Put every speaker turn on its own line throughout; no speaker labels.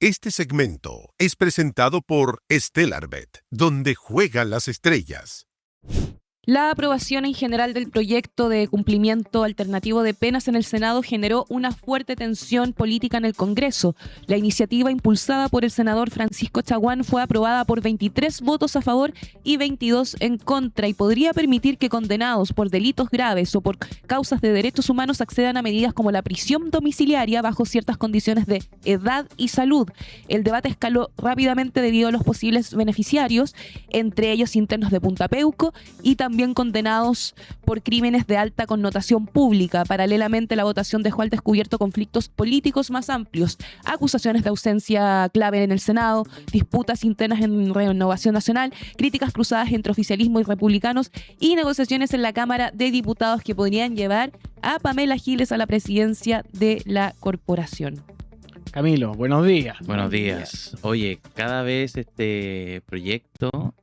Este segmento es presentado por Stellarbet, donde juegan las estrellas.
La aprobación en general del proyecto de cumplimiento alternativo de penas en el Senado generó una fuerte tensión política en el Congreso. La iniciativa impulsada por el senador Francisco Chaguán fue aprobada por 23 votos a favor y 22 en contra y podría permitir que condenados por delitos graves o por causas de derechos humanos accedan a medidas como la prisión domiciliaria bajo ciertas condiciones de edad y salud. El debate escaló rápidamente debido a los posibles beneficiarios, entre ellos internos de Punta Peuco y también condenados por crímenes de alta connotación pública. Paralelamente, la votación dejó al descubierto conflictos políticos más amplios, acusaciones de ausencia clave en el Senado, disputas internas en Renovación Nacional, críticas cruzadas entre oficialismo y republicanos y negociaciones en la Cámara de Diputados que podrían llevar a Pamela Giles a la presidencia de la corporación.
Camilo, buenos días.
Buenos días. Oye, cada vez este proyecto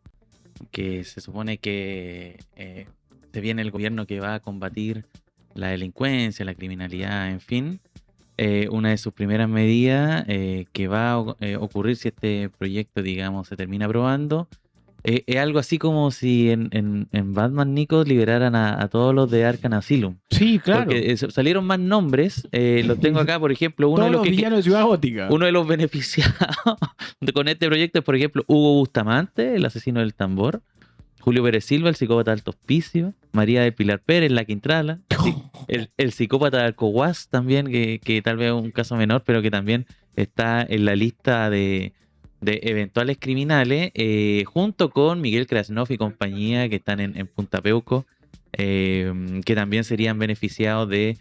que se supone que se viene el gobierno que va a combatir la delincuencia, la criminalidad, en fin, una de sus primeras medidas que va a ocurrir si este proyecto, digamos, se termina aprobando, es algo así como si en Batman, Nico, liberaran a todos los de Arkham Asylum.
Sí, claro.
Porque salieron más nombres, los tengo acá, por ejemplo,
Todos los villanos de Ciudad Gótica.
Uno de los beneficiados con este proyecto es, por ejemplo, Hugo Bustamante, el asesino del tambor, Julio Pérez Silva, el psicópata de Alto Hospicio, María de Pilar Pérez, la Quintrala, el psicópata de Alcohuas también, que tal vez es un caso menor, pero que también está en la lista de eventuales criminales, junto con Miguel Krasnov y compañía, que están en Punta Peuco, que también serían beneficiados de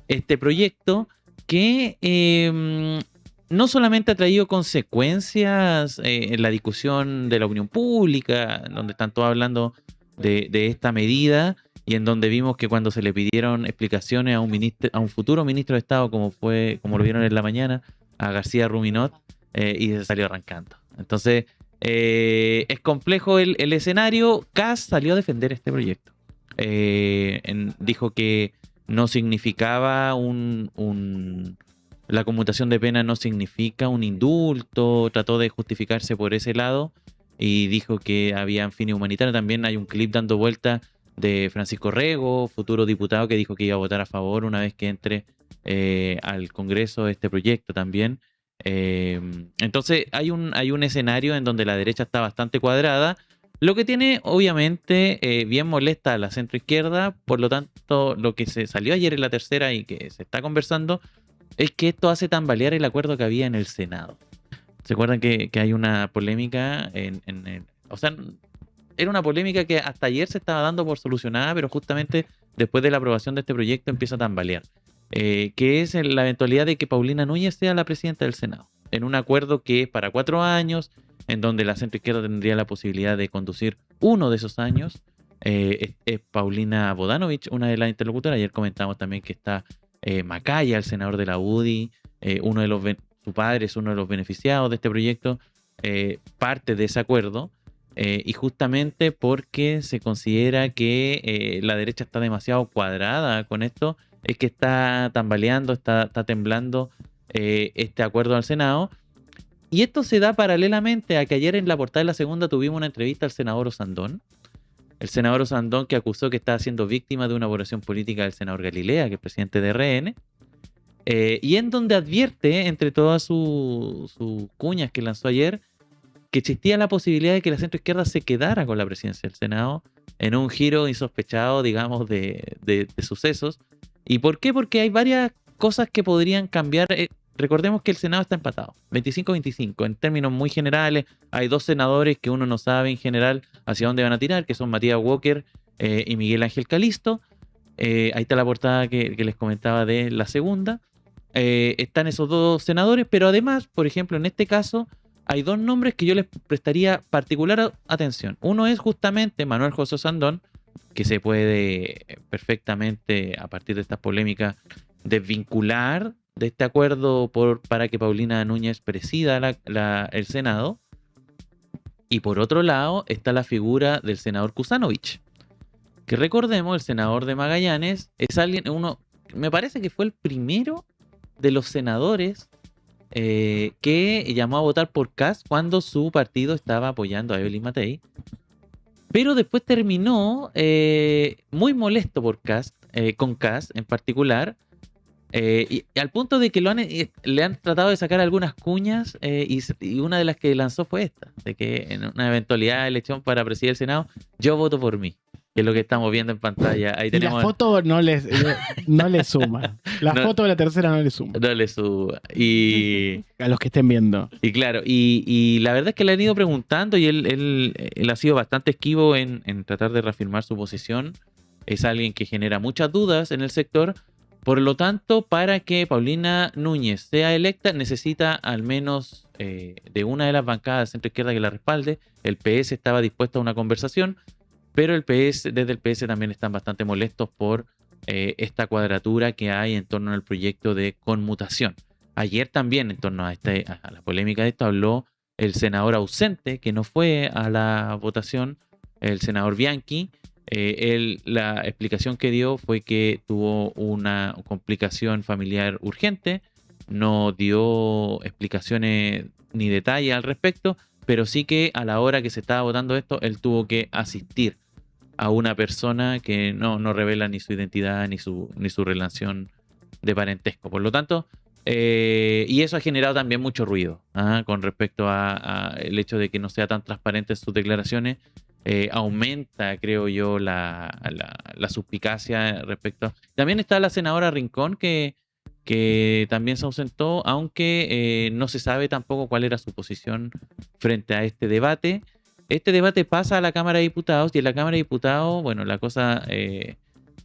este proyecto, que no solamente ha traído consecuencias en la discusión de la opinión pública, donde están todos hablando de esta medida, y en donde vimos que cuando se le pidieron explicaciones a un futuro ministro de Estado, como lo vieron en la mañana, a García Ruminot, y se salió arrancando. Entonces, es complejo el escenario. Kast salió a defender este proyecto. Dijo que no significaba la conmutación de pena no significa un indulto, trató de justificarse por ese lado y dijo que había fines humanitarios. También hay un clip dando vuelta de Francisco Rego, futuro diputado, que dijo que iba a votar a favor una vez que entre al Congreso este proyecto también. Entonces hay un escenario en donde la derecha está bastante cuadrada, lo que tiene obviamente bien molesta a la centroizquierda. Por lo tanto, lo que se salió ayer en la tercera y que se está conversando es que esto hace tambalear el acuerdo que había en el Senado. ¿Se acuerdan que hay una polémica o sea, era una polémica que hasta ayer se estaba dando por solucionada, pero justamente después de la aprobación de este proyecto empieza a tambalear? Que es la eventualidad de que Paulina Núñez sea la presidenta del Senado, en un acuerdo que es para 4 años, en donde la centroizquierda tendría la posibilidad de conducir uno de esos años. Es Paulina Bodanovich, una de las interlocutoras. Ayer comentamos también que está Macaya, el senador de la UDI, su padre es uno de los beneficiados de este proyecto, parte de ese acuerdo, y justamente porque se considera que la derecha está demasiado cuadrada con esto, es que está tambaleando, está temblando este acuerdo al Senado. Y esto se da paralelamente a que ayer en la portada de La Segunda tuvimos una entrevista al senador Osandón. El senador Osandón, que acusó que estaba siendo víctima de una operación política del senador Galilea, que es presidente de RN, y en donde advierte, entre todas sus cuñas que lanzó ayer, que existía la posibilidad de que la centroizquierda se quedara con la presidencia del Senado en un giro insospechado, digamos, de sucesos. ¿Y por qué? Porque hay varias cosas que podrían cambiar. Recordemos que el Senado está empatado, 25-25, en términos muy generales. Hay 2 senadores que uno no sabe en general hacia dónde van a tirar, que son Matías Walker y Miguel Ángel Calisto. Ahí está la portada que les comentaba de La Segunda. Están esos 2 senadores, pero además, por ejemplo, en este caso, hay 2 nombres que yo les prestaría particular atención. Uno es justamente Manuel José Osandón, que se puede perfectamente, a partir de estas polémicas, desvincular de este acuerdo para que Paulina Núñez presida el Senado. Y por otro lado está la figura del senador Kuzanovich, que recordemos, el senador de Magallanes es alguien, me parece que fue el primero de los senadores que llamó a votar por Kast cuando su partido estaba apoyando a Evelyn Matei. Pero después terminó muy molesto por Kast, con Kast en particular, y al punto de que le han tratado de sacar algunas cuñas, y una de las que lanzó fue esta, de que en una eventualidad de elección para presidir el Senado, yo voto por mí, que es lo que estamos viendo en pantalla. Ahí
Y
tenemos...
la foto no le suma. La
No.
foto de la tercera no le suma.
No le suba. Y...
A los que estén viendo.
Y claro, y la verdad es que le han ido preguntando y él ha sido bastante esquivo en tratar de reafirmar su posición. Es alguien que genera muchas dudas en el sector. Por lo tanto, para que Paulina Núñez sea electa, necesita al menos de una de las bancadas centro-izquierda que la respalde. El PS estaba dispuesto a una conversación, pero desde el PS también están bastante molestos por esta cuadratura que hay en torno al proyecto de conmutación. Ayer también, en torno a la polémica de esto, habló el senador ausente, que no fue a la votación, el senador Bianchi. La explicación que dio fue que tuvo una complicación familiar urgente, no dio explicaciones ni detalles al respecto, pero sí que a la hora que se estaba votando esto, él tuvo que asistir a una persona que no revela ni su identidad ni su relación de parentesco. Por lo tanto, y eso ha generado también mucho ruido con respecto a el hecho de que no sea tan transparente en sus declaraciones. Aumenta, creo yo, la suspicacia respecto. También está la senadora Rincón, que también se ausentó, aunque no se sabe tampoco cuál era su posición frente a este debate. Este debate pasa a la Cámara de Diputados, y en la Cámara de Diputados, bueno, la cosa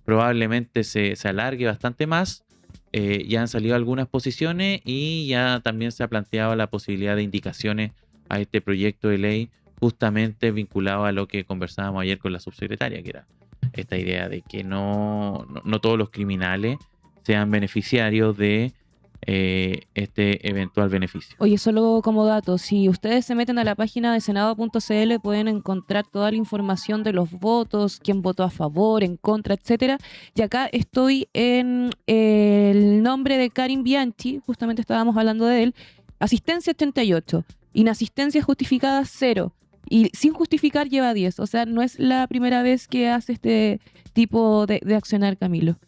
probablemente se alargue bastante más. Ya han salido algunas posiciones y ya también se ha planteado la posibilidad de indicaciones a este proyecto de ley, justamente vinculado a lo que conversábamos ayer con la subsecretaria, que era esta idea de que no todos los criminales sean beneficiarios de este eventual beneficio.
Oye, solo como dato, si ustedes se meten a la página de senado.cl pueden encontrar toda la información de los votos, quién votó a favor, en contra, etcétera. Y acá estoy en el nombre de Karim Bianchi, justamente estábamos hablando de él. Asistencia 88, inasistencia justificada 0. Y sin justificar lleva 10. O sea, no es la primera vez que hace este tipo de accionar, Camilo.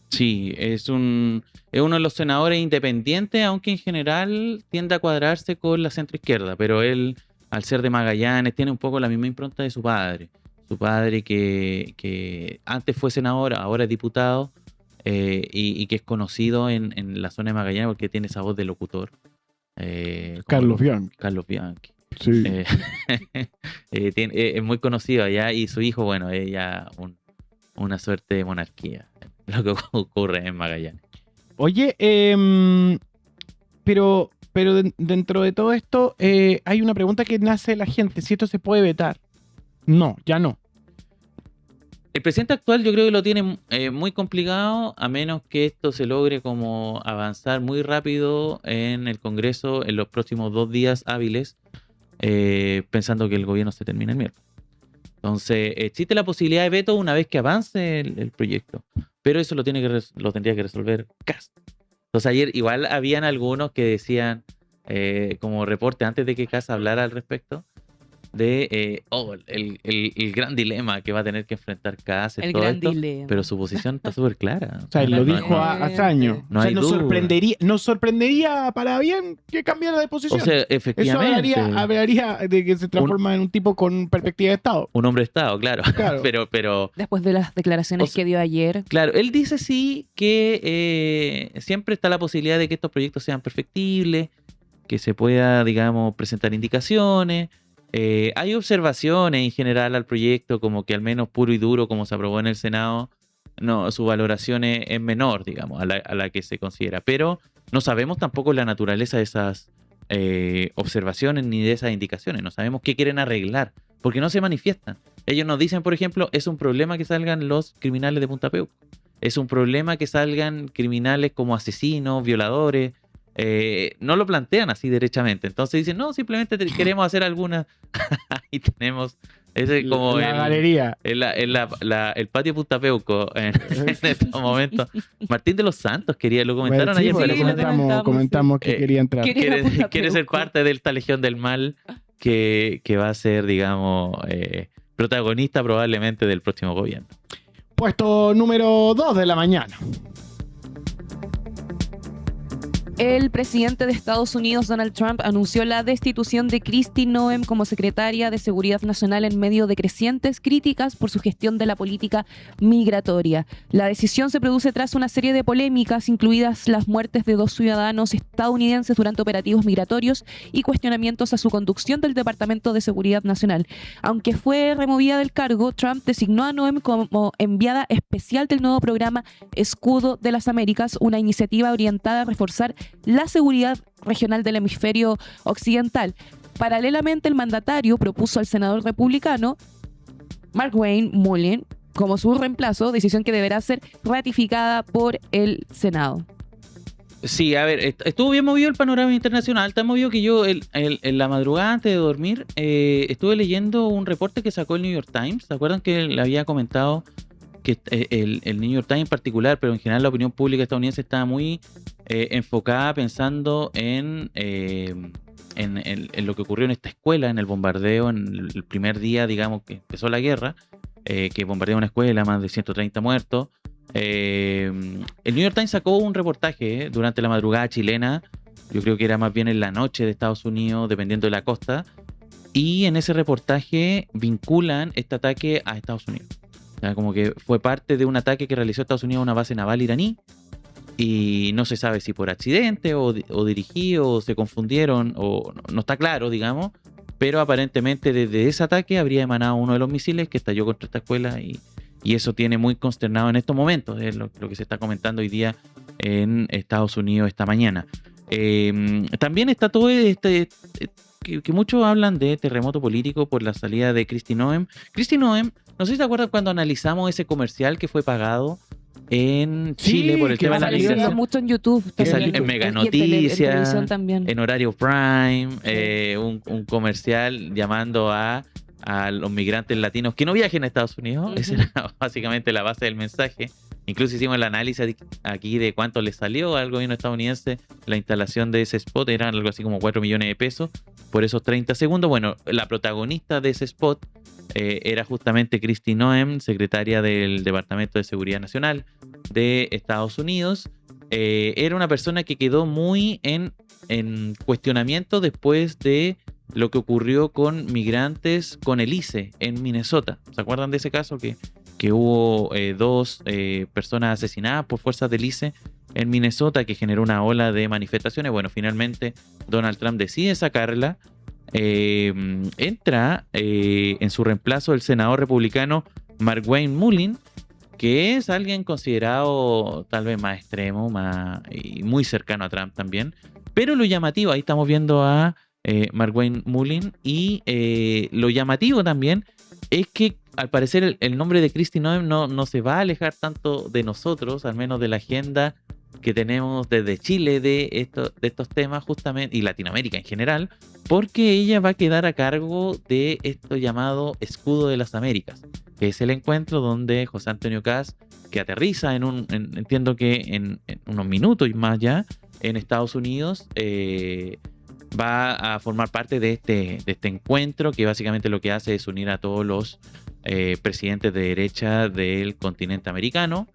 Sí, es uno de los senadores independientes, aunque en general tiende a cuadrarse con la centroizquierda, pero él, al ser de Magallanes, tiene un poco la misma impronta de su padre. Su padre que antes fue senador, ahora es diputado, y que es conocido en la zona de Magallanes porque tiene esa voz de locutor.
Carlos Bianchi.
Carlos Bianchi.
Sí.
Es muy conocido allá, y su hijo, bueno, es ya una suerte de monarquía, lo que ocurre en Magallanes.
Oye, pero dentro de todo esto hay una pregunta que nace de la gente, si esto se puede vetar. No, ya no.
El presidente actual yo creo que lo tiene muy complicado, a menos que esto se logre como avanzar muy rápido en el Congreso en los próximos 2 días hábiles, pensando que el gobierno se termina el miércoles. Entonces, existe la posibilidad de veto una vez que avance el proyecto, pero eso lo tendría que resolver Kast. Entonces, ayer igual habían algunos que decían, como reporte antes de que Kast hablara al respecto, de el gran dilema que va a tener que enfrentar Kast en
El
todo
gran
esto,
dilema.
pero su posición está súper clara.
O sea, él lo
No-
dijo hace años.
no
O sea,
hay
nos
duda.
sorprendería para bien que cambiara de posición.
O sea,
Eso
efectivamente,
hablaría de que se transforma en un tipo con perspectiva de Estado.
un hombre de Estado, claro.
Claro.
pero
Después de las declaraciones
O sea,
que dio ayer.
claro, él dice sí que siempre está la posibilidad de que estos proyectos sean perfectibles, que se pueda, digamos, presentar indicaciones. Hay observaciones en general al proyecto, como que al menos puro y duro, como se aprobó en el Senado, no, su valoración es menor, digamos, a la que se considera. Pero no sabemos tampoco la naturaleza de esas observaciones ni de esas indicaciones. No sabemos qué quieren arreglar, porque no se manifiestan. Ellos nos dicen, por ejemplo, es un problema que salgan los criminales de Punta Peuco. Es un problema que salgan criminales como asesinos, violadores. No lo plantean así derechamente. Entonces dicen, no, simplemente queremos hacer algunas. Ahí tenemos Ese es como
la galería.
el patio Punta Peuco en estos momentos. Martín de los Santos quería, lo comentaron
Bueno, sí,
ayer.
pues,
Sí,
lo comentamos que
sí.
quería entrar.
Quiere ser parte de esta legión del mal que va a ser, digamos, protagonista probablemente del próximo gobierno.
Puesto número 2 de la mañana.
El presidente de Estados Unidos, Donald Trump, anunció la destitución de Kristi Noem como secretaria de Seguridad Nacional en medio de crecientes críticas por su gestión de la política migratoria. La decisión se produce tras una serie de polémicas, incluidas las muertes de 2 ciudadanos estadounidenses durante operativos migratorios y cuestionamientos a su conducción del Departamento de Seguridad Nacional. Aunque fue removida del cargo, Trump designó a Noem como enviada especial del nuevo programa Escudo de las Américas, una iniciativa orientada a reforzar la seguridad regional del hemisferio occidental. Paralelamente, el mandatario propuso al senador republicano Markwayne Mullin como su reemplazo, decisión que deberá ser ratificada por el Senado.
Sí, a ver, estuvo bien movido el panorama internacional, tan movido que yo en la madrugada antes de dormir estuve leyendo un reporte que sacó el New York Times. ¿Se acuerdan que le había comentado que el New York Times en particular, pero en general la opinión pública estadounidense estaba muy enfocada pensando en lo que ocurrió en esta escuela, en el bombardeo, en el primer día, digamos, que empezó la guerra, que bombardeó una escuela, más de 130 muertos. El New York Times sacó un reportaje durante la madrugada chilena, yo creo que era más bien en la noche de Estados Unidos, dependiendo de la costa, y en ese reportaje vinculan este ataque a Estados Unidos. O sea, como que fue parte de un ataque que realizó Estados Unidos a una base naval iraní, y no se sabe si por accidente o dirigido, o se confundieron, o no está claro, digamos, pero aparentemente desde ese ataque habría emanado uno de los misiles que estalló contra esta escuela, y eso tiene muy consternado en estos momentos, es lo que se está comentando hoy día en Estados Unidos esta mañana. También está todo que muchos hablan de terremoto político por la salida de Kristi Noem. Kristi Noem, no sé si se acuerdan cuando analizamos ese comercial que fue pagado en Chile por el tema de la
aparecía
migración.
mucho en YouTube,
Que
también,
salió en Mega
en
Noticias,
televisión también.
en Horario Prime, un comercial llamando a los migrantes latinos que no viajen a Estados Unidos.
Ujú.
Esa era básicamente la base del mensaje. Incluso hicimos el análisis aquí de cuánto le salió al gobierno estadounidense la instalación de ese spot. Eran algo así como 4 millones de pesos por esos 30 segundos. Bueno, la protagonista de ese spot era justamente Kristi Noem, secretaria del Departamento de Seguridad Nacional de Estados Unidos. Era una persona que quedó muy en cuestionamiento después de lo que ocurrió con migrantes con el ICE en Minnesota. ¿Se acuerdan de ese caso? Que hubo 2 personas asesinadas por fuerzas del ICE en Minnesota, que generó una ola de manifestaciones. Bueno, finalmente Donald Trump decide sacarla. Entra en su reemplazo el senador republicano Markwayne Mullin, que es alguien considerado tal vez más extremo, y muy cercano a Trump también. Pero lo llamativo, ahí estamos viendo a Markwayne Mullin, y lo llamativo también es que al parecer el nombre de Kristi Noem no se va a alejar tanto de nosotros, al menos de la agenda que tenemos desde Chile de estos temas justamente, y Latinoamérica en general, porque ella va a quedar a cargo de esto llamado Escudo de las Américas, que es el encuentro donde José Antonio Kast, que aterriza entiendo que en unos minutos y más ya, en Estados Unidos, va a formar parte de este encuentro, que básicamente lo que hace es unir a todos los presidentes de derecha del continente americano,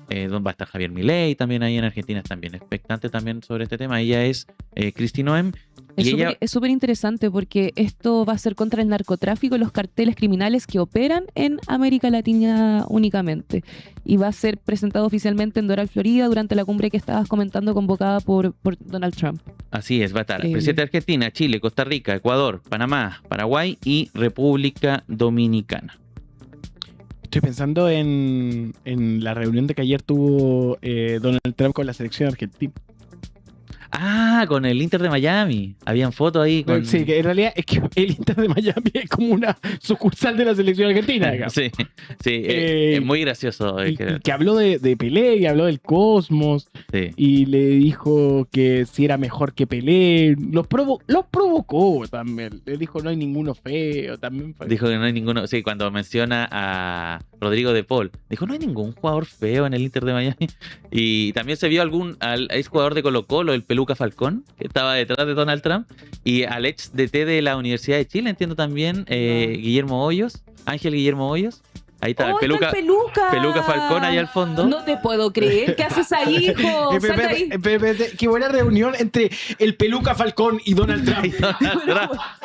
donde va a estar Javier Milei también ahí en Argentina, también expectante también sobre este tema. Ella es Kristi Noem.
Es súper interesante porque esto va a ser contra el narcotráfico y los carteles criminales que operan en América Latina únicamente. Y va a ser presentado oficialmente en Doral, Florida, durante la cumbre que estabas comentando, convocada por Donald Trump.
Así es, va a estar presidente de Argentina, Chile, Costa Rica, Ecuador, Panamá, Paraguay y República Dominicana.
Estoy pensando en la reunión de que ayer tuvo Donald Trump con la selección argentina.
Con el Inter de Miami. Habían fotos ahí con...
Sí, que en realidad es que el Inter de Miami es como una sucursal de la selección argentina, digamos.
Sí, es muy gracioso.
Y que habló de Pelé, y habló del Cosmos,
Sí.
y le dijo que si era mejor que Pelé. Los provocó también. Le dijo no hay ninguno feo. También
Dijo que no hay ninguno... Sí, cuando menciona a Rodrigo de Paul, dijo no hay ningún jugador feo en el Inter de Miami. Y también se vio al ex jugador de Colo-Colo, el Peluca Falcón, que estaba detrás de Donald Trump, y al ex DT de la Universidad de Chile, entiendo también, Guillermo Hoyos, Ángel Guillermo Hoyos. Ahí está, el
está
Peluca Falcón ahí al fondo.
No te puedo creer. ¿Qué haces ahí, hijo? Sal de ahí.
Qué buena reunión entre el Peluca Falcón y Donald Trump.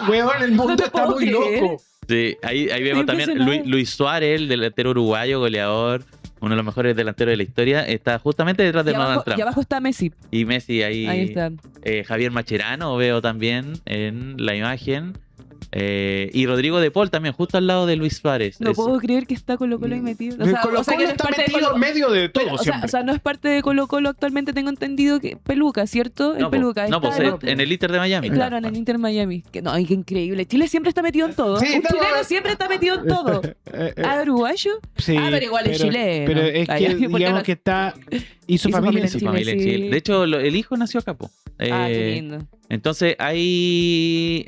Weón, el mundo
No te
está
puedo
muy
creer.
loco.
Sí, ahí vemos también
impresionada.
Luis Suárez, el delantero uruguayo, goleador, uno de los mejores delanteros de la historia, está justamente detrás de Donald
Y
Trump.
abajo está Messi.
Y Messi ahí.
Ahí está.
Javier Macherano veo también en la imagen. Y Rodrigo de Paul también, justo al lado de Luis Suárez.
No puedo creer que está Colo-Colo ahí metido. O sea,
Colo-Colo
que no es
está
parte de
metido
Colo-
en medio de todo
Pero,
siempre.
o sea, no es parte de Colo-Colo actualmente, tengo entendido que Peluca, ¿cierto? El
No,
Peluca.
no,
está
pues en el Inter de Miami.
Claro, en el Inter Miami. Que, no, ay, qué increíble. Chile siempre está metido en todo.
Sí,
Un
no,
chileno siempre está metido en todo. ¿Uruguayo?
Sí,
pero igual es chileno.
Pero es
Ay,
que,
¿por qué
digamos
no?
que está... Y su familia en
Su
Chile.
familia en
sí.
Chile. De hecho, el hijo nació acá, po.
Qué lindo.
Entonces, ahí.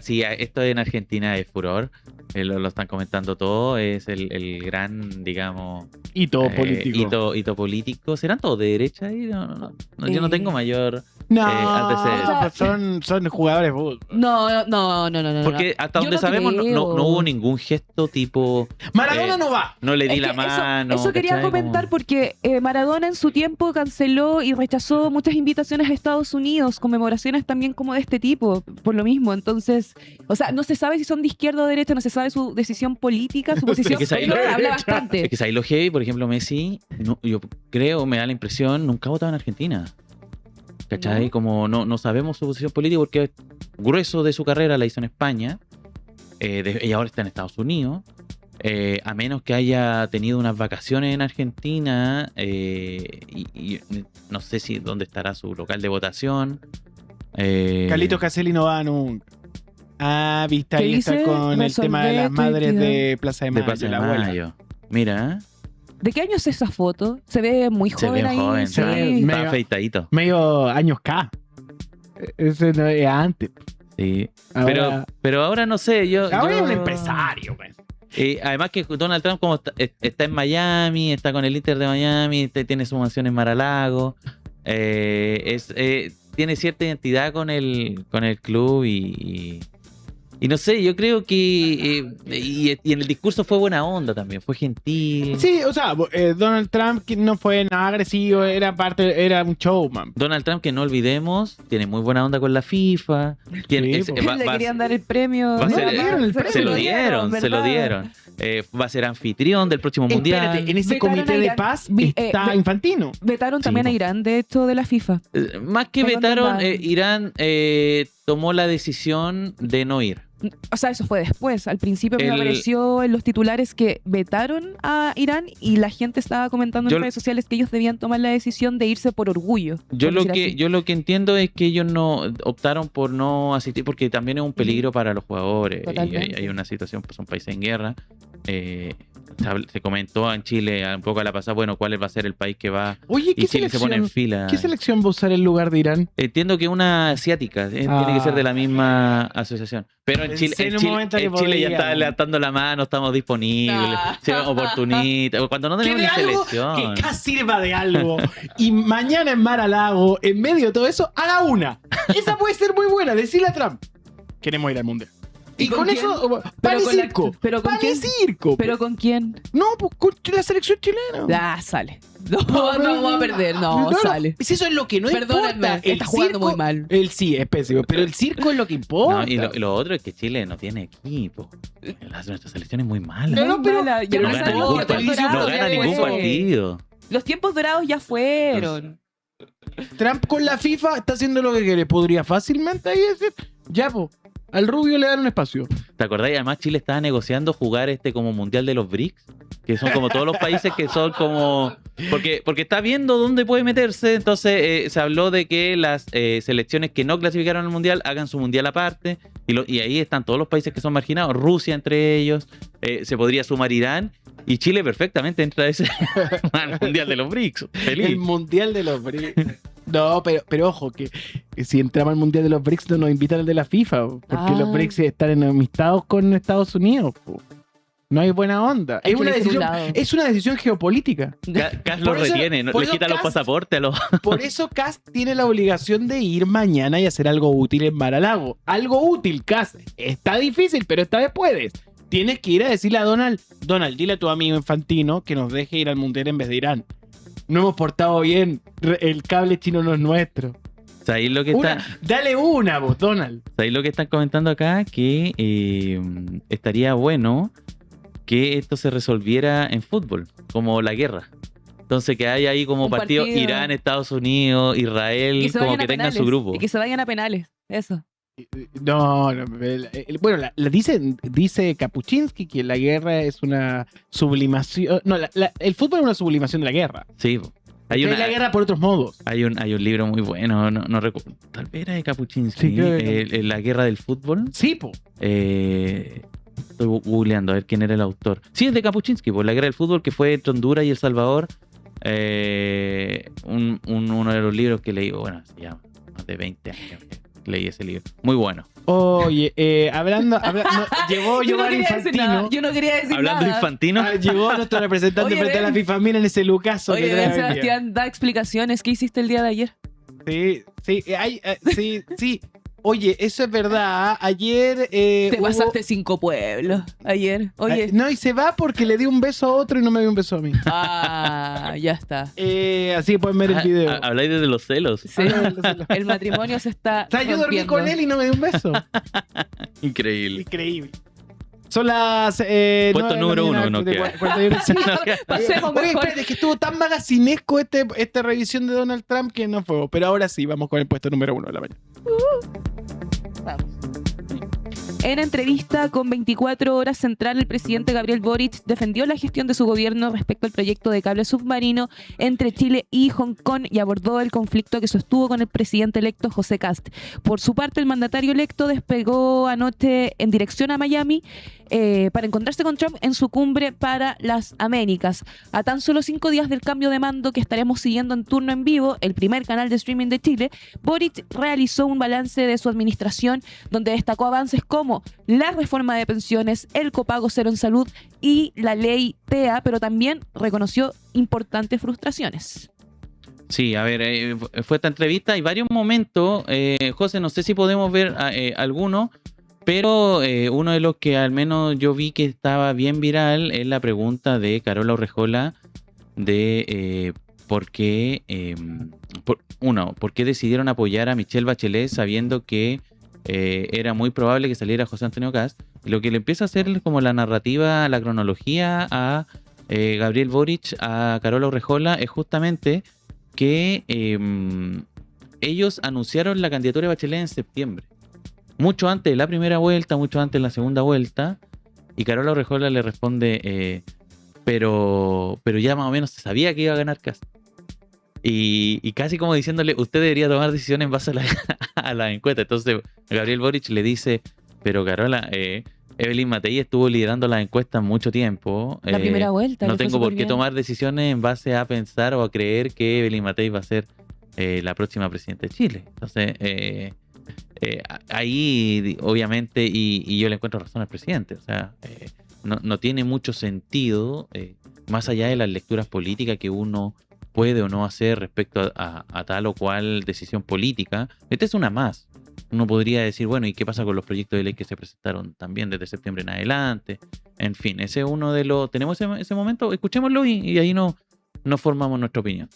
Sí, esto en Argentina es furor. Lo están comentando todo. Es el gran, digamos.
Hito político.
Hito político. ¿Serán todos de derecha ahí? No, yo no tengo mayor.
No,
antecedentes.
son jugadores de fútbol.
No.
Porque hasta
Yo
donde
no
sabemos,
creo.
no hubo ningún gesto tipo.
Maradona no va.
No le di
Es
la
que
mano.
Eso quería
¿cachai?
comentar
Como-
porque Maradona en su tiempo canceló y rechazó muchas invitaciones a Estados Unidos, conmemoraciones también como de este tipo, por lo mismo. Entonces, o sea, no se sabe si son de izquierda o derecha, no se sabe su decisión política, su posición,
Es que ahí
pero
lo-
habla
Es
bastante.
que ahí lo heavy, por ejemplo, Messi, yo creo, me da la impresión, nunca ha votado en Argentina. ¿Cachai?
¿No?
Como no sabemos su posición política porque grueso de su carrera la hizo en España y ahora está en Estados Unidos. A menos que haya tenido unas vacaciones en Argentina y no sé si dónde estará su local de votación.
Carlitos Caselli no va nunca. Ah, viste,
¿Qué
ahí está
dice?
con el tema de las
Resolver tu
madres
identidad.
de Plaza de
de
Mayo,
Plaza de
la abuela.
Mayo. Mira,
¿De qué año es esa foto? Se ve muy
se
joven
ve
ahí.
joven,
sí.
está
Medio-
afeitadito.
Medio años K. Ese no es antes.
Sí.
Ahora,
Pero ahora no sé,
ahora es
yo-
un empresario, güey.
Además que Donald Trump como está en Miami, está con el Inter de Miami, tiene su mansión en Mar-a-Lago, tiene cierta identidad con el club y no sé, yo creo que y en el discurso fue buena onda también, fue gentil.
Sí, o sea, Donald Trump que no fue nada agresivo, era un showman.
Donald Trump, que no olvidemos, tiene muy buena onda con la FIFA. Tiene,
Sí,
Le querían dar el premio.
va a ser-
dieron el
se lo
premio.
dieron, se lo
¿verdad?
dieron. Va a ser anfitrión del próximo mundial.
Espérate, en ese
Vetaron
comité
a
de
Irán.
paz
Vi-
está
ve-
Infantino.
Vetaron
Sí,
también a
po.
Irán de esto de la FIFA.
Más que
Fue cuando
vetaron,
van.
Irán tomó la decisión de no ir.
O sea, eso fue después. Al principio me
El-
apareció en los titulares que vetaron a Irán y la gente estaba comentando
Yo-
en redes sociales que ellos debían tomar la decisión de irse por orgullo.
Yo
por
lo
decir
que
así.
yo lo que entiendo es que ellos no optaron por no asistir porque también es un peligro para los jugadores y
Totalmente.
hay una situación, pues son países en guerra. Se comentó en Chile un poco a la pasada, bueno, cuál va a ser el país que va
Oye,
y
¿qué
Chile se pone en
selección,
fila.
¿qué selección va a usar en lugar de Irán?
Entiendo que una asiática, tiene que ser de la misma asociación. Pero en
Pensé
Chile,
en un momento que
en Chile ya
podría.
está levantando la mano, estamos disponibles,
Ah.
se oportunistas. Cuando no tenemos ni
¿Quiere algo
selección.
que acá sirva de algo y mañana en Mar-a-Lago, en medio de todo eso, haga una? Esa puede ser muy buena, decirle a Trump. Queremos ir al mundial. Y
¿con
con
quién?
eso, pan
Pero
y
con la-
circo.
pero con
Pan y
quién?
circo.
¿Pero con quién?
No, pues con la selección chilena.
Ah, sale. No vamos a perder. No, sale.
Si eso es lo que no
Perdónenme,
importa. El
está jugando
circo-
muy mal.
Sí, es pésimo. Pero el circo es lo que importa.
No, y lo otro es que Chile no tiene equipo. Nuestra selección es muy mala.
No,
Muy
pero-
mala. Ya
pero
No
no
gana
saben
ningún
los tiempos
partido. No
dorados,
gana
ya
ningún
fue.
partido.
Los tiempos dorados ya fueron.
Trump con la FIFA está haciendo lo que quiere. Podría fácilmente ahí decir, ya, po, al rubio le dan un espacio.
¿Te acordás? Y además Chile estaba negociando jugar como mundial de los BRICS, que son como todos los países que son como... Porque está viendo dónde puede meterse, entonces se habló de que las selecciones que no clasificaron al mundial hagan su mundial aparte, y ahí están todos los países que son marginados, Rusia entre ellos, se podría sumar Irán, y Chile perfectamente entra a ese al mundial de los BRICS. Feliz.
El mundial de los BRICS. No, pero ojo, que si entramos al mundial de los BRICS no nos invitan al de la FIFA, porque los BRICS están enemistados con Estados Unidos. No hay buena onda.
Hay que elegir un lado.
Es una decisión geopolítica.
Cast lo retiene, le quita los pasaportes a los...
Por eso Cast tiene la obligación de ir mañana y hacer algo útil en Mar-a-Lago. Algo útil, Cast. Está difícil, pero esta vez puedes. Tienes que ir a decirle a Donald, dile a tu amigo Infantino que nos deje ir al mundial en vez de Irán. No hemos portado bien. El cable chino no es nuestro.
¿Sabéis lo que
Dale una, vos, Donald.
¿Sabéis lo que están comentando acá? Que estaría bueno que esto se resolviera en fútbol, como la guerra. Entonces que haya ahí como partido Irán, Estados Unidos, Israel, como que tengan su grupo.
Y que se vayan a penales, eso.
No, bueno, dice Kapuczynski que la guerra es una sublimación. No, el fútbol es una sublimación de la guerra.
Sí, hay
la guerra por otros modos.
Hay un libro muy bueno, no recuerdo, tal vez era de Kapuczynski,
sí,
La guerra del fútbol.
Sí, po.
Estoy googleando a ver quién era el autor. Sí, es de Kapuczynski, por la guerra del fútbol, que fue entre Honduras y El Salvador. Uno de los libros que leí, bueno, se llama más de 20 años que leí ese libro. Muy bueno.
Oye, hablando llegó Giovanni Infantino.
Yo no quería decir
hablando
nada.
De Infantino.
Llegó nuestro representante frente a la FIFA. Miren ese Lucaso.
Oye, Sebastián, da explicaciones. ¿Qué hiciste el día de ayer?
Sí. Oye, eso es verdad. Ayer.
Te pasaste 5 pueblos. Ayer. Oye.
No, y se va porque le di un beso a otro y no me dio un beso a mí.
Ah, ya está.
Así pueden ver el video.
Habláis de los celos.
Sí. El matrimonio se está.
O sea, yo dormí con él y no me dio un beso.
Increíble.
Son las.
Puesto número 1, ¿no?
Sí. Oye, espérate, es que estuvo tan magacinesco esta revisión de Donald Trump que no fue. Pero ahora sí, vamos con el puesto número 1 de la mañana.
Vamos. En entrevista con 24 Horas Central, el presidente Gabriel Boric defendió la gestión de su gobierno respecto al proyecto de cable submarino entre Chile y Hong Kong y abordó el conflicto que sostuvo con el presidente electo José Kast. Por su parte, el mandatario electo despegó anoche en dirección a Miami para encontrarse con Trump en su cumbre para las Américas. A tan solo 5 días del cambio de mando que estaremos siguiendo en turno en vivo, el primer canal de streaming de Chile, Boric realizó un balance de su administración donde destacó avances como la reforma de pensiones, el copago cero en salud y la ley TEA, pero también reconoció importantes frustraciones.
Sí, a ver, fue esta entrevista. Hay varios momentos. José, no sé si podemos ver alguno, pero uno de los que al menos yo vi que estaba bien viral es la pregunta de Carola Urrejola de por qué decidieron apoyar a Michelle Bachelet sabiendo que era muy probable que saliera José Antonio Kast. Lo que le empieza a hacer como la narrativa, la cronología a Gabriel Boric, a Carola Urrejola, es justamente que ellos anunciaron la candidatura de Bachelet en septiembre. Mucho antes de la primera vuelta, mucho antes de la segunda vuelta. Y Carola Urrejola le responde, pero ya más o menos se sabía que iba a ganar Kast. Y casi como diciéndole, usted debería tomar decisiones en base a la encuesta. Entonces Gabriel Boric le dice, pero Carola, Evelyn Matei estuvo liderando las encuestas mucho tiempo.
La primera vuelta.
No tengo por qué tomar decisiones en base a pensar o a creer que Evelyn Matei va a ser la próxima presidenta de Chile. Entonces, ahí obviamente, y yo le encuentro razón al presidente. O sea, no tiene mucho sentido, más allá de las lecturas políticas que uno puede o no hacer respecto a tal o cual decisión política. Esta es una más. Uno podría decir, bueno, ¿y qué pasa con los proyectos de ley que se presentaron también desde septiembre en adelante? En fin, ese es uno de los... ¿Tenemos ese momento? Escuchémoslo y ahí nos formamos nuestra opinión.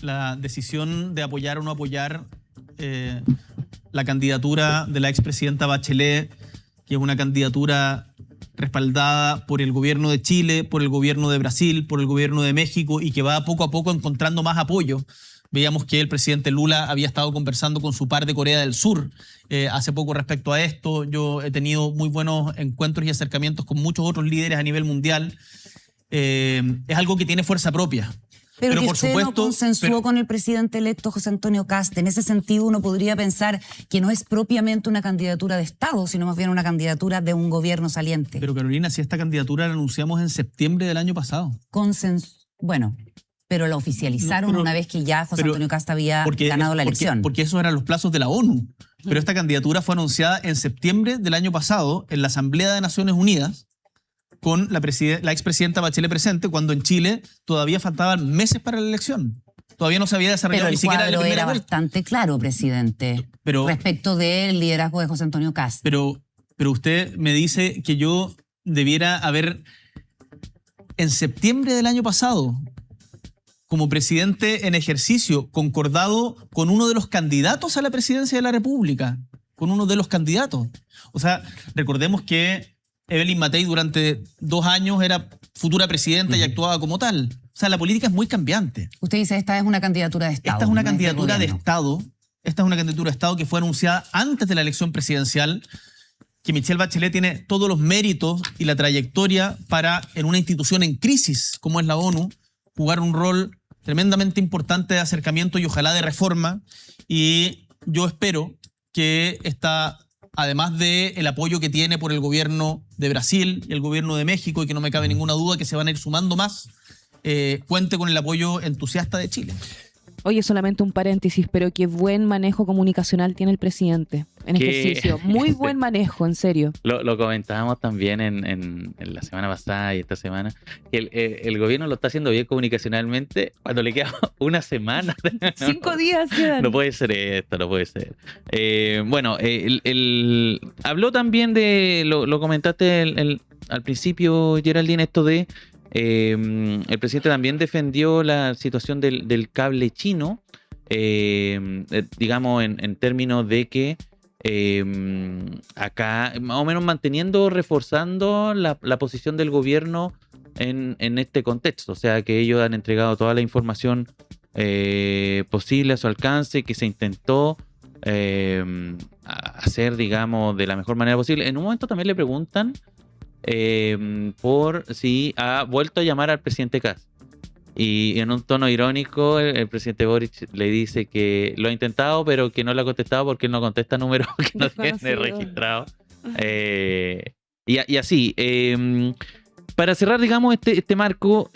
La decisión de apoyar o no apoyar la candidatura de la expresidenta Bachelet, que es una candidatura respaldada por el gobierno de Chile, por el gobierno de Brasil, por el gobierno de México y que va poco a poco encontrando más apoyo Veíamos que el presidente Lula había estado conversando con su par de Corea del Sur hace poco respecto a esto. Yo he tenido muy buenos encuentros y acercamientos con muchos otros líderes a nivel mundial. Es algo que tiene fuerza propia.
Pero que
por
usted
supuesto,
no consensuó con el presidente electo José Antonio Kast. En ese sentido, uno podría pensar que no es propiamente una candidatura de Estado, sino más bien una candidatura de un gobierno saliente.
Pero Carolina, si esta candidatura la anunciamos en septiembre del año pasado.
Bueno, pero la oficializaron una vez que ya José Antonio Kast había ganado la elección.
Porque esos eran los plazos de la ONU. Pero esta candidatura fue anunciada en septiembre del año pasado en la Asamblea de Naciones Unidas, con la expresidenta Bachelet presente, cuando en Chile todavía faltaban meses para la elección. Todavía no se había desarrollado
Pero
ni siquiera la
el cuadro
primera
era
vuelta.
bastante claro, presidente, respecto del liderazgo de José Antonio Kast.
Pero usted me dice que yo debiera haber, en septiembre del año pasado, como presidente en ejercicio, concordado con uno de los candidatos a la presidencia de la República, con uno de los candidatos. O sea, recordemos que Evelyn Matei durante 2 años era futura presidenta y actuaba como tal. O sea, la política es muy cambiante.
Usted dice, esta es una candidatura de Estado.
Esta es una
no
candidatura de
gobierno.
Estado. Esta es una candidatura de Estado que fue anunciada antes de la elección presidencial, que Michelle Bachelet tiene todos los méritos y la trayectoria para, en una institución en crisis como es la ONU, jugar un rol tremendamente importante de acercamiento y ojalá de reforma. Y yo espero que esta, además del apoyo que tiene por el gobierno de Brasil y el gobierno de México, y que no me cabe ninguna duda que se van a ir sumando más, cuente con el apoyo entusiasta de Chile.
Oye, solamente un paréntesis, pero qué buen manejo comunicacional tiene el presidente en ejercicio. Muy buen manejo, en serio.
Lo comentábamos también en la semana pasada y esta semana. El gobierno lo está haciendo bien comunicacionalmente cuando le queda una semana.
5 días quedan.
No puede ser esto, no puede ser. Habló también de, lo comentaste al principio, Geraldine, esto de el presidente también defendió la situación del cable chino, digamos en términos de que acá más o menos reforzando la posición del gobierno en este contexto, o sea que ellos han entregado toda la información posible a su alcance, que se intentó hacer, digamos, de la mejor manera posible. En un momento también le preguntan por si ha vuelto a llamar al presidente Kast. Y en un tono irónico, el presidente Boric le dice que lo ha intentado, pero que no le ha contestado porque él no contesta números que no tiene registrado. Y así. Para cerrar, digamos, este marco,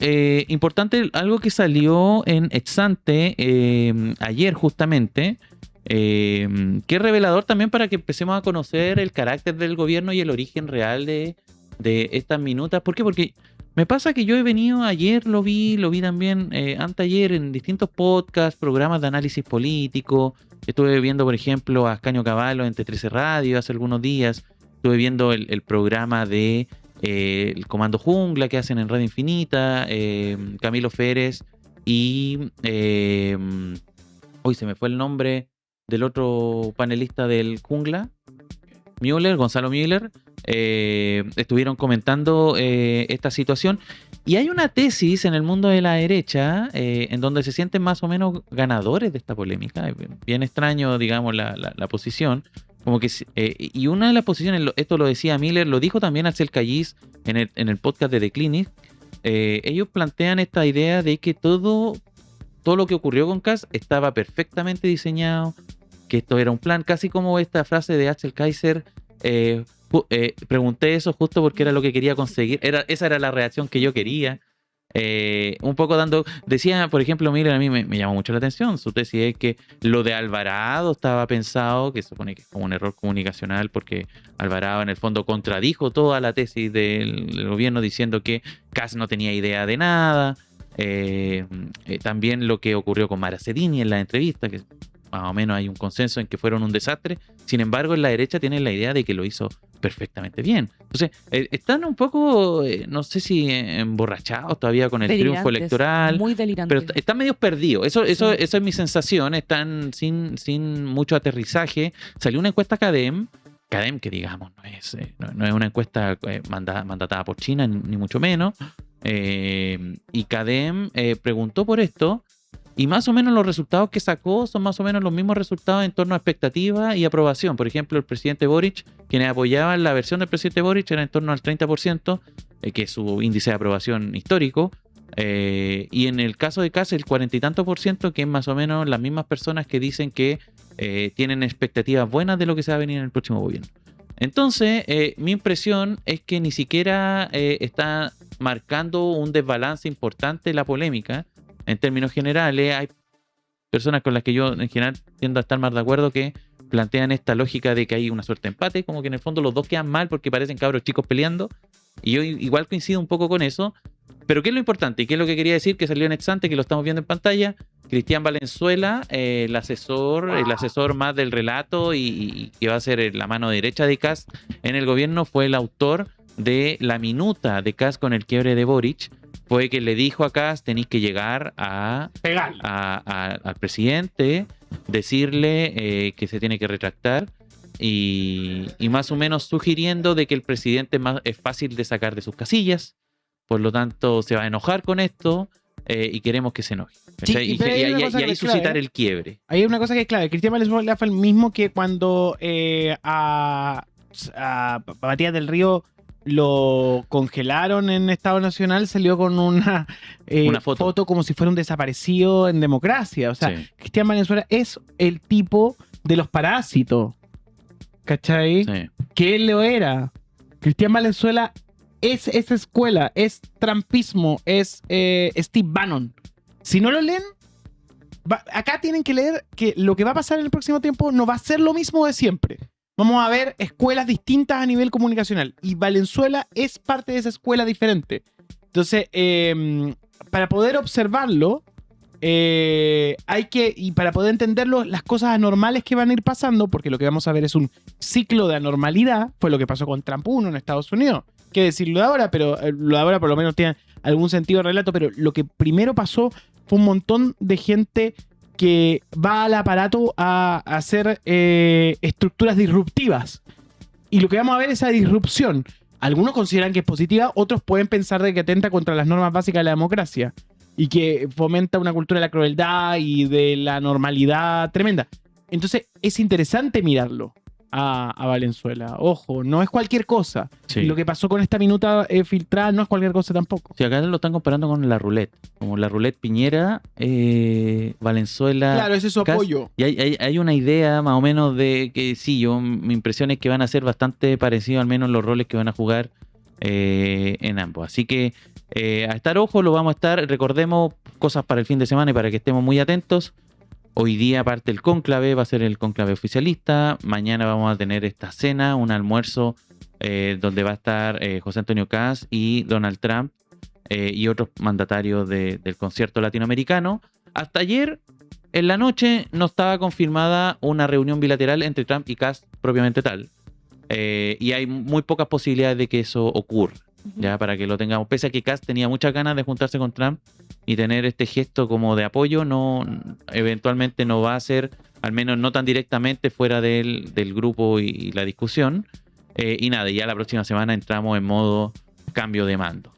importante, algo que salió en Exante ayer justamente, que es revelador también para que empecemos a conocer el carácter del gobierno y el origen real de estas minutas. ¿Por qué? Porque me pasa que yo he venido ayer, lo vi también anteayer en distintos podcasts, programas de análisis político. Estuve viendo, por ejemplo, a Ascanio Cavallo en T13 Radio hace algunos días. Estuve viendo el programa de el Comando Jungla que hacen en Radio Infinita, Camilo Férez y hoy se me fue el nombre del otro panelista del Jungla, Gonzalo Müller. Estuvieron comentando esta situación, y hay una tesis en el mundo de la derecha en donde se sienten más o menos ganadores de esta polémica. Bien extraño, digamos, la posición, como que y una de las posiciones, esto lo decía Miller, lo dijo también Axel Callis en el podcast de The Clinic. Ellos plantean esta idea de que todo lo que ocurrió con Kast estaba perfectamente diseñado, que esto era un plan, casi como esta frase de Axel Kaiser. Pregunté eso justo porque era lo que quería conseguir, esa era la reacción que yo quería. Un poco decía, por ejemplo, mira, a mí me llamó mucho la atención su tesis, es que lo de Alvarado estaba pensado, que se supone que es como un error comunicacional, porque Alvarado en el fondo contradijo toda la tesis del gobierno diciendo que Kast no tenía idea de nada. También lo que ocurrió con Mara Cedini en la entrevista, que más o menos hay un consenso en que fueron un desastre. Sin embargo, en la derecha tienen la idea de que lo hizo perfectamente bien. Entonces, están un poco, no sé si emborrachados todavía con el triunfo electoral.
Muy delirantes.
Pero están medio perdidos. Eso es mi sensación. Están sin mucho aterrizaje. Salió una encuesta CADEM, que digamos no es una encuesta mandatada por China, ni mucho menos. Y CADEM preguntó por esto. Y más o menos los resultados que sacó son más o menos los mismos resultados en torno a expectativa y aprobación. Por ejemplo, el presidente Boric, quienes apoyaban la versión del presidente Boric era en torno al 30%, que es su índice de aprobación histórico. Y en el caso de Kast, el 40 y tanto %, que es más o menos las mismas personas que dicen que tienen expectativas buenas de lo que se va a venir en el próximo gobierno. Entonces, mi impresión es que ni siquiera está marcando un desbalance importante la polémica. En términos generales, hay personas con las que yo en general tiendo a estar más de acuerdo que plantean esta lógica de que hay una suerte de empate, como que en el fondo los dos quedan mal porque parecen cabros chicos peleando. Y yo igual coincido un poco con eso. Pero ¿qué es lo importante? ¿Y qué es lo que quería decir? Que salió en Exante, que lo estamos viendo en pantalla. Cristian Valenzuela, el asesor más del relato y que va a ser la mano derecha de Kast en el gobierno, fue el autor de la minuta de Kast con el quiebre de Boric. Fue que le dijo a Kast: tenéis que llegar al presidente, decirle que se tiene que retractar y más o menos sugiriendo de que el presidente es fácil de sacar de sus casillas, por lo tanto se va a enojar con esto y queremos que se enoje.
Sí,
y ahí suscitar el quiebre.
Hay una cosa que es clave. Cristian Valenzuela fue el mismo que cuando a Matías del Río lo congelaron en Estado Nacional, salió con una foto como si fuera un desaparecido en democracia. O sea, sí. Cristian Valenzuela es el tipo de los parásitos, ¿cachai? Sí. Que él lo era. Cristian Valenzuela es esa escuela, es trampismo, es Steve Bannon. Si no lo leen, acá tienen que leer que lo que va a pasar en el próximo tiempo no va a ser lo mismo de siempre. Vamos a ver escuelas distintas a nivel comunicacional. Y Valenzuela es parte de esa escuela diferente. Entonces, para poder observarlo, y para poder entenderlo, las cosas anormales que van a ir pasando, porque lo que vamos a ver es un ciclo de anormalidad, fue lo que pasó con Trump 1 en Estados Unidos. Qué decirlo de ahora, pero lo de ahora por lo menos tiene algún sentido de relato, pero lo que primero pasó fue un montón de gente que va al aparato a hacer estructuras disruptivas. Y lo que vamos a ver es esa disrupción. Algunos consideran que es positiva, otros pueden pensar de que atenta contra las normas básicas de la democracia y que fomenta una cultura de la crueldad y de la normalidad tremenda. Entonces es interesante mirarlo a Valenzuela. Ojo, no es cualquier cosa. Sí. Lo que pasó con esta minuta filtrada no es cualquier cosa tampoco.
Sí, acá lo están comparando con la roulette. Como la roulette Piñera, Valenzuela...
Claro, ese es su apoyo.
Y hay una idea más o menos de que sí, mi impresión es que van a ser bastante parecidos al menos los roles que van a jugar en ambos. Así que a estar ojo, lo vamos a estar. Recordemos cosas para el fin de semana y para que estemos muy atentos. Hoy día parte el cónclave, va a ser el cónclave oficialista. Mañana vamos a tener esta cena, un almuerzo donde va a estar José Antonio Kast y Donald Trump y otros mandatarios del concierto latinoamericano. Hasta ayer en la noche no estaba confirmada una reunión bilateral entre Trump y Kast propiamente tal. Y hay muy pocas posibilidades de que eso ocurra. Ya, para que lo tengamos, pese a que Kast tenía muchas ganas de juntarse con Trump y tener este gesto como de apoyo, eventualmente no va a ser, al menos no tan directamente fuera del grupo y la discusión. Y nada, ya la próxima semana entramos en modo cambio de mando.